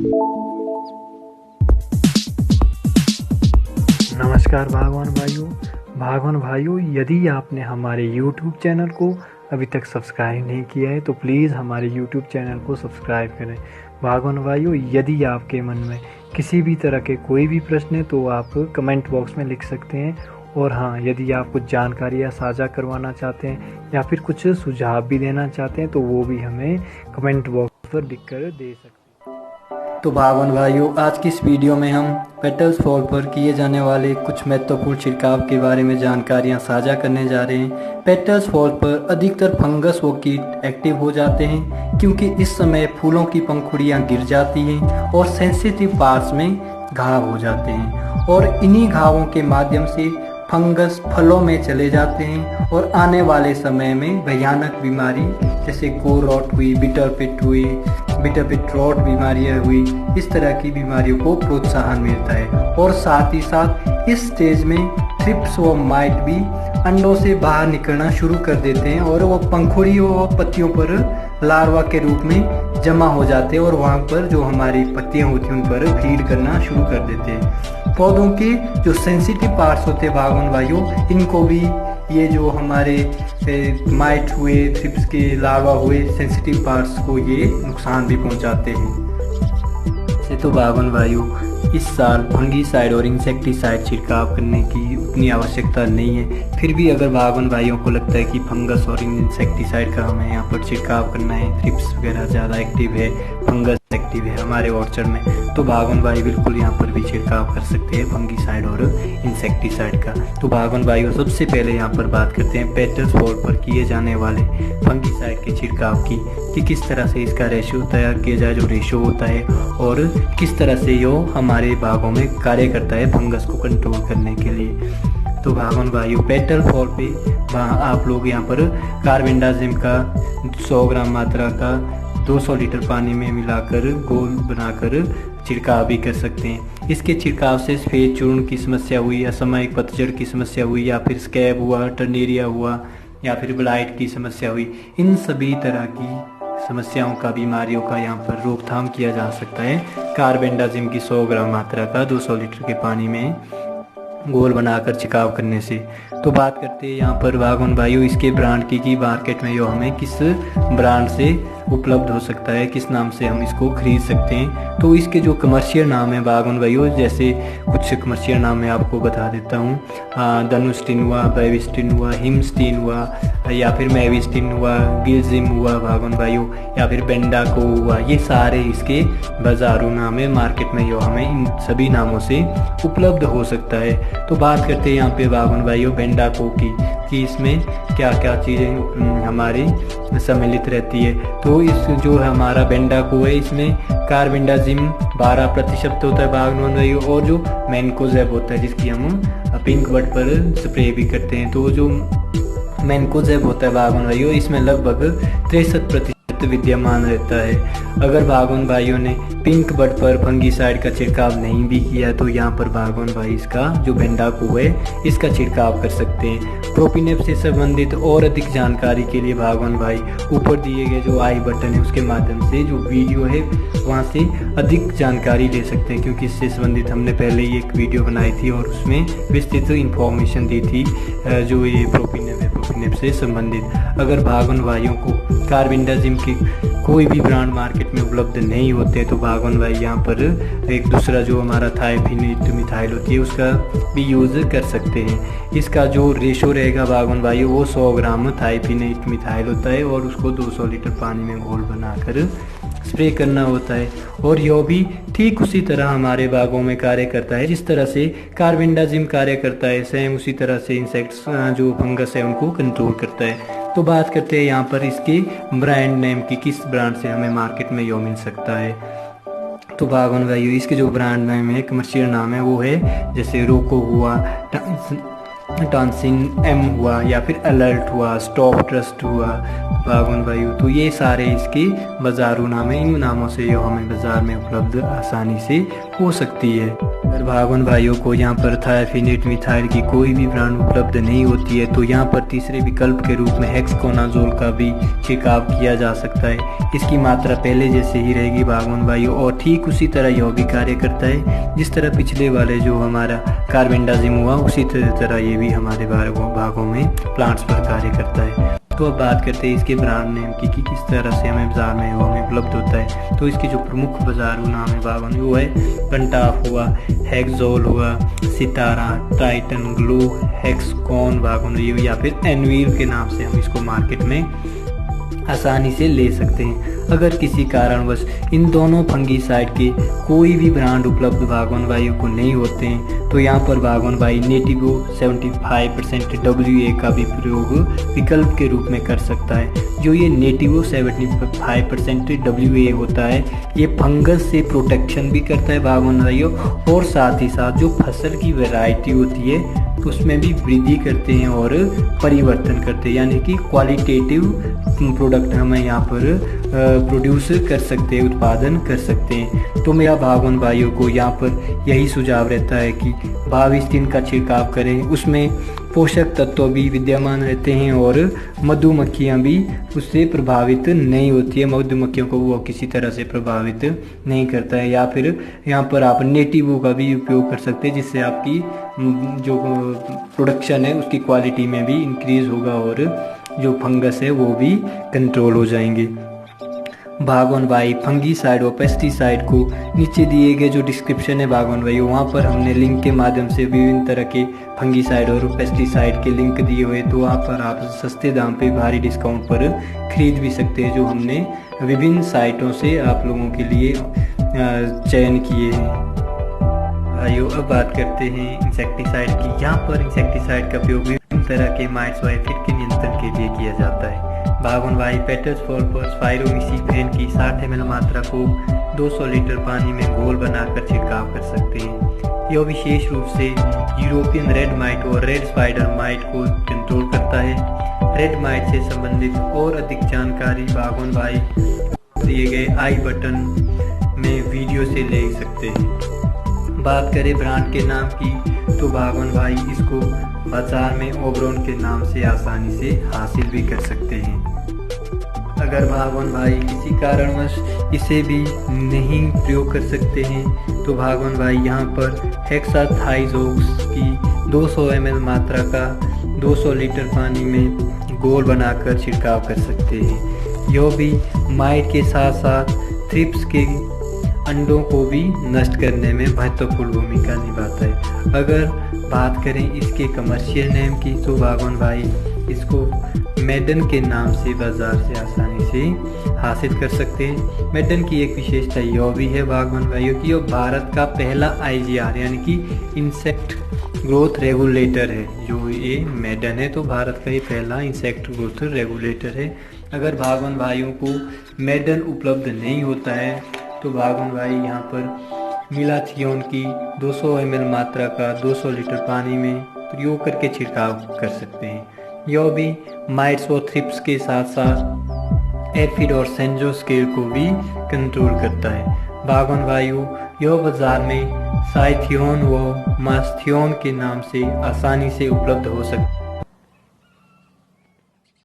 नमस्कार बागवान भाइयों, यदि आपने हमारे YouTube चैनल को अभी तक सब्सक्राइब नहीं किया है तो प्लीज़ हमारे YouTube चैनल को सब्सक्राइब करें। बागवान भाइयों, यदि आपके मन में किसी भी तरह के कोई भी प्रश्न है तो आप कमेंट बॉक्स में लिख सकते हैं। और हाँ, यदि आप कुछ जानकारियाँ साझा करवाना चाहते हैं या फिर कुछ सुझाव भी देना चाहते हैं तो वो भी हमें कमेंट बॉक्स पर लिख कर दे सकते हैं। तो बागवान भाइयों, आज की इस वीडियो में हम पेटल्स फॉल पर किए जाने वाले कुछ महत्वपूर्ण छिड़काव के बारे में जानकारियां साझा करने जा रहे हैं। पेटल्स फॉल पर अधिकतर फंगस व कीट एक्टिव हो जाते हैं क्योंकि इस समय फूलों की पंखुड़ियां गिर जाती हैं और सेंसिटिव पार्ट्स में घाव हो जाते हैं और इन्हीं घावों के माध्यम से फंगस फलों में चले जाते हैं और आने वाले समय में भयानक बीमारी जैसे कोर रॉट हुई, बिटर पिट रॉट बीमारियां हुई, इस तरह की बीमारियों को प्रोत्साहन मिलता है। और साथ ही साथ इस स्टेज में थ्रिप्स व माइट भी अंडों से बाहर निकलना शुरू कर देते हैं और वो पंखुड़ियों व पत्तियों पर लार्वा के रूप में जमा हो जाते हैं और वहाँ पर जो हमारी पत्तियां होती हैं उन पर फीड करना शुरू कर देते हैं। पौधों के जो सेंसिटिव पार्ट्स होते हैं बागवान भाइयों, इनको भी ये जो हमारे माइट हुए, थ्रिप्स के लार्वा हुए, सेंसिटिव पार्ट्स को ये नुकसान भी पहुंचाते हैं। तो बागवान भाइयों, इस साल फंगीसाइड और इंसेक्टिसाइड छिड़काव करने की उतनी आवश्यकता नहीं है। फिर भी अगर बागवान भाइयों को लगता है कि फंगस और इंसेक्टिसाइड का हमें यहाँ पर छिड़काव करना है, थ्रिप्स वगैरह ज़्यादा एक्टिव है, फंगस एक्टिव है हमारे ऑर्चर्ड में, तो बागवान भाई बिल्कुल यहाँ पर भी छिड़काव कर सकते हैं फंगीसाइड और इंसेक्टिसाइड का। तो बागवान भाइयों, सबसे पहले यहाँ पर बात करते हैं पेटल्स फॉल पर किए जाने वाले फंगीसाइड के छिड़काव की, कि किस तरह से इसका रेशो तैयार किया जाए, जो रेशो होता है, और किस तरह से यो हमारे बागों में कार्य करता है फंगस को कंट्रोल करने के लिए। तो बागवान भाइयों, पेटल फॉल पे आप लोग यहाँ पर कार्बेंडाजिम का 100 ग्राम मात्रा का 200 लीटर पानी में मिलाकर घोल बनाकर छिड़काव भी कर सकते हैं। इसके छिड़काव से सफेद चूर्ण की समस्या हुई, असामयिक पतझड़ की समस्या हुई, या फिर स्कैब हुआ, टर्नेरिया हुआ, या फिर ब्लाइट की समस्या हुई, इन सभी तरह की समस्याओं का, बीमारियों का यहाँ पर रोकथाम किया जा सकता है कार्बेंडाजिम की 100 ग्राम मात्रा का 200 लीटर के पानी में घोल बनाकर छिड़काव करने से। तो बात करते हैं यहाँ पर बागवान भाइयों इसके ब्रांड की मार्केट में यो हमें किस ब्रांड से उपलब्ध हो सकता है, किस नाम से हम इसको खरीद सकते हैं। तो इसके जो कमर्शियल नाम है बागवान भाइयों, जैसे कुछ कमर्शियल नाम मैं आपको बता देता हूँ। धनुस्टिन हुआ, बेविस्टिन हुआ, हिमस्टिन हुआ, या फिर मैविस्टिन हुआ, गिलजिम हुआ बागवान भाइयों, या फिर बेंडाको हुआ, ये सारे इसके बाजारू नाम है। मार्केट में यो हमें इन सभी नामों से उपलब्ध हो सकता है। तो बात करते हैं यहाँ पे बागवान भाइयों बेंडाको की, कि इसमें क्या क्या चीज़ें हमारी सम्मिलित रहती है। तो इस जो हमारा बेंडाको है, इसमें कार्बेंडाजिम 12% होता है बागवान भाइयों, और जो मैनकोजेब होता है जिसकी हम पिंक बड पर स्प्रे भी करते हैं, तो जो मैनकोजेब होता है बागवान भाइयों, इसमें लगभग 63% विद्यमान रहता है। अगर बागवान भाइयों ने पिंक बड पर फंगीसाइड का छिड़काव नहीं भी किया तो यहाँ पर बागवान भाई इसका जो बेंडाको है इसका छिड़काव कर सकते हैं। प्रोपिनेप से संबंधित और अधिक जानकारी के लिए बागवान भाई ऊपर दिए गए जो आई बटन है उसके माध्यम से जो वीडियो है वहाँ से अधिक जानकारी ले सकते हैं, क्योंकि इससे संबंधित हमने पहले ही एक वीडियो बनाई थी और उसमें विस्तृत इंफॉर्मेशन दी थी जो ये प्रोपिनेप है, प्रोपिनेप से संबंधित। अगर बागवान भाइयों को कार्बेंडाजिम की कोई भी ब्रांड मार्केट में उपलब्ध नहीं होते तो बागवान भाई यहाँ पर एक दूसरा जो हमारा थायोफिनेट मिथाइल होती है उसका भी यूज़ कर सकते हैं। इसका जो रेशो रहेगा बागवान भाई वो 100 ग्राम थायोफिनेट मिथाइल होता है और उसको 200 लीटर पानी में घोल बनाकर स्प्रे करना होता है। और यह भी ठीक उसी तरह हमारे बागों में कार्य करता है जिस तरह से कार्बेंडाजिम कार्य करता है, सेम उसी तरह से इंसेक्ट्स जो फंगस है उनको कंट्रोल करता है। तो बात करते हैं यहाँ पर इसके ब्रांड नेम की, किस ब्रांड से हमें मार्केट में यो मिल सकता है। तो बागवान भाइयों इसके जो ब्रांड नेम है, कमर्शियल नाम है, वो है जैसे रोको हुआ, टॉन्सिन एम हुआ या फिर अलर्ट हुआ, स्टॉप ट्रस्ट हुआ भागवान भाइयों, तो ये सारे इसके बाजारू नाम है। इन नामों से ये हमें बाजार में उपलब्ध आसानी से हो सकती है। अगर भागवान भाइयों को यहाँ पर थायोफिनेट मिथाइल की कोई भी ब्रांड उपलब्ध नहीं होती है तो यहाँ पर तीसरे विकल्प के रूप में हेक्साकोनाजोल का भी छिड़काव किया जा सकता है। इसकी मात्रा पहले जैसे ही रहेगी भागवान भाइयों, और ठीक उसी तरह यह भी कार्य करता है जिस तरह पिछले वाले जो हमारा कार्बेंडाजिम हुआ उसी तरह ये भी हमारे भागों में प्लांट्स पर कार्य करता है। तो अब बात करते हैं इसके ब्रांड नेम की कि किस तरह से हमें बाजार में वो हमें उपलब्ध होता है। तो इसके जो प्रमुख बाजारू नाम है भागवान वो है कंटाफ हुआ, हेक्सोल हुआ, सितारा, टाइटन, ग्लो, हेक्सकॉन भागवान या फिर एनवील के नाम से हम इसको मार्केट में आसानी से ले सकते हैं। अगर किसी कारणवश इन दोनों फंगीसाइड के कोई भी ब्रांड उपलब्ध भागवान भाइयों को नहीं होते हैं तो यहाँ पर भागवान भाई नेटिवो 75% WA का भी प्रयोग विकल्प के रूप में कर सकता है। जो ये नेटिवो 75% WA होता है ये फंगस से प्रोटेक्शन भी करता है भागवान भाइयों, और साथ ही साथ जो फसल की वैरायटी होती है उसमें भी वृद्धि करते हैं और परिवर्तन करते हैं, यानी कि क्वालिटेटिव प्रोडक्ट हमें यहाँ पर प्रोड्यूस कर सकते हैं, उत्पादन कर सकते हैं। तो मेरा भागवान भाइयों को यहाँ पर यही सुझाव रहता है कि 22 दिन का छिड़काव करें, उसमें पोषक तत्व भी विद्यमान रहते हैं और मधुमक्खियाँ भी उससे प्रभावित नहीं होती है, मधुमक्खियों को वो किसी तरह से प्रभावित नहीं करता है। या फिर यहाँ पर आप नेटिवो का भी उपयोग कर सकते हैं जिससे आपकी जो प्रोडक्शन है उसकी क्वालिटी में भी इंक्रीज होगा और जो फंगस है वो भी कंट्रोल हो जाएंगे। भागवान भाई फंगीसाइड और पेस्टिसाइड को नीचे दिए गए जो डिस्क्रिप्शन है भागवान भाई वहाँ पर हमने लिंक के माध्यम से विभिन्न तरह के फंगीसाइड और पेस्टिसाइड के लिंक दिए हुए, तो वहाँ पर आप सस्ते दाम पे भारी डिस्काउंट पर खरीद भी सकते हैं जो हमने विभिन्न साइटों से आप लोगों के लिए चयन किए हैं। भाइयों अब बात करते हैं इंसेक्टिसाइड की। यहाँ पर इंसेक्टिसाइड का उपयोग विभिन्न तरह के माइट्स व एफिड के नियंत्रण के लिए किया जाता है। भागवान भाई पेटल्स फॉल्पर स्पाइरोमिसिफेन की 60 ml मात्रा को 200 लीटर पानी में घोल बनाकर छिड़काव कर सकते हैं। यह विशेष रूप से यूरोपियन रेड माइट और रेड स्पाइडर माइट को कंट्रोल करता है। रेड माइट से संबंधित और अधिक जानकारी भागवान भाई दिए गए आई बटन में वीडियो से ले सकते हैं। बात करें ब्रांड के नाम की तो भागवान भाई इसको बाजार में ओबरॉन के नाम से आसानी से हासिल भी कर सकते हैं। अगर भागवान भाई किसी कारणवश इसे भी नहीं प्रयोग कर सकते हैं तो भागवान भाई यहाँ पर हेक्साथाइजोक्स की 200 ml मात्रा का 200 लीटर पानी में घोल बनाकर छिड़काव कर सकते हैं। यह भी माइट के साथ साथ थ्रिप्स के अंडों को भी नष्ट करने में महत्वपूर्ण भूमिका निभाता है। अगर बात करें इसके कमर्शियल नेम की तो भागवान भाई इसको मेडन के नाम से बाजार से आसानी से हासिल कर सकते हैं। मेडन की एक विशेषता यह भी है भागवान भाइयों की यह भारत का पहला IGR यानी कि इंसेक्ट ग्रोथ रेगुलेटर है। जो ये मेडन है तो भारत का ही पहला इंसेक्ट ग्रोथ रेगुलेटर है। अगर भागवान भाइयों को मेडन उपलब्ध नहीं होता है तो भागवान भाई यहाँ पर मिलाथियोन की 200 ml मात्रा का 200 लीटर पानी में प्रयोग करके छिड़काव कर सकते हैं। यह भी माइट्स और थ्रिप्स के साथ साथ एफिड और सेंजोस्केल को भी कंट्रोल करता है। भागवान भाइयों यह बाजार में साइथियोन व मास्थियोन के नाम से आसानी से उपलब्ध हो सकता है।